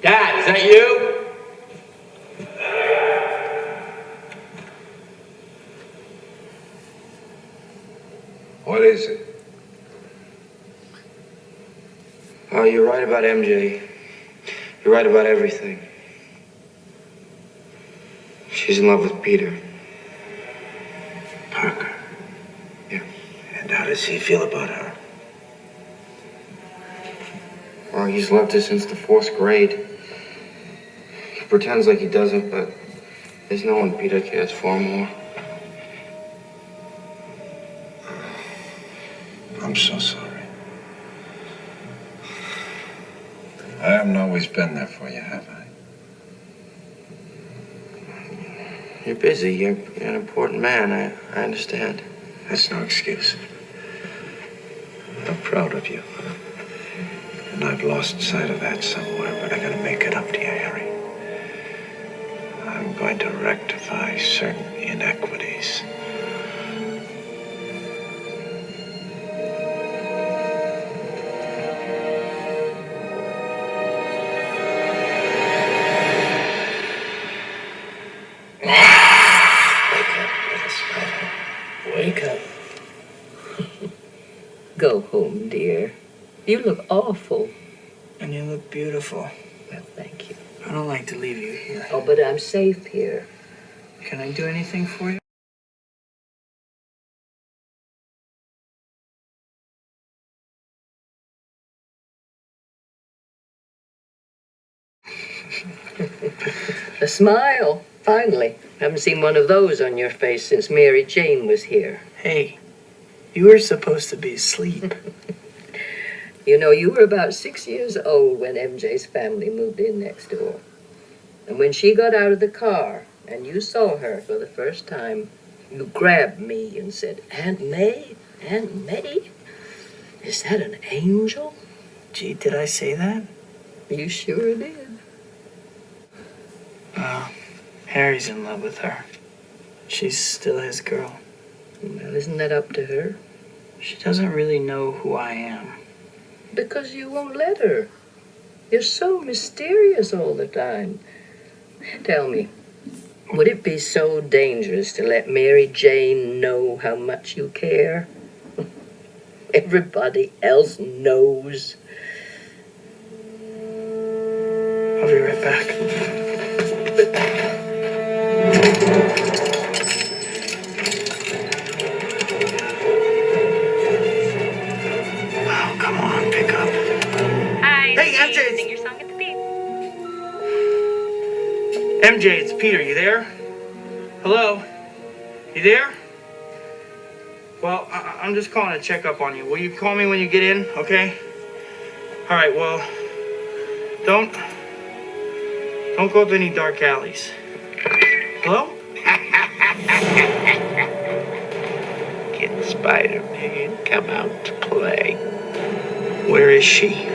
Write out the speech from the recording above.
Dad, is that you? What is it? Oh, you're right about MJ. You're right about everything. She's in love with Peter. Parker. Yeah. And how does he feel about her? Well, he's loved her since the 4th grade. He pretends like he doesn't, but there's no one Peter cares for more. I'm so sorry. I haven't always been there for you, have I? You're busy. You're an important man. I understand. That's no excuse. I'm proud of you. And I've lost sight of that somewhere, but I gotta make it up to you, Harry. I'm going to rectify certain inequities. Wake up. Go home, dear. You look awful. And you look beautiful. Well, thank you. I don't like to leave you here. Oh, but I'm safe here. Can I do anything for you? A smile. Finally. Haven't seen one of those on your face since Mary Jane was here. Hey, you were supposed to be asleep. You know, you were about 6 years old when MJ's family moved in next door. And when she got out of the car and you saw her for the first time, you grabbed me and said, Aunt May? Aunt May? Is that an angel? Gee, did I say that? You sure did. Harry's in love with her. She's still his girl. Well, isn't that up to her? She doesn't really know who I am. Because you won't let her. You're so mysterious all the time. Tell me, would it be so dangerous to let Mary Jane know how much you care? Everybody else knows. I'll be right back. Oh, come on, pick up. Hi, Hey, MJ, sing your song at the beat. MJ, it's Peter. You there? Hello? You there? Well, I'm just calling to check up on you. Will you call me when you get in, okay? All right, well, don't go to any dark alleys. Hello? Can Spider-Man come out to play? Where is she?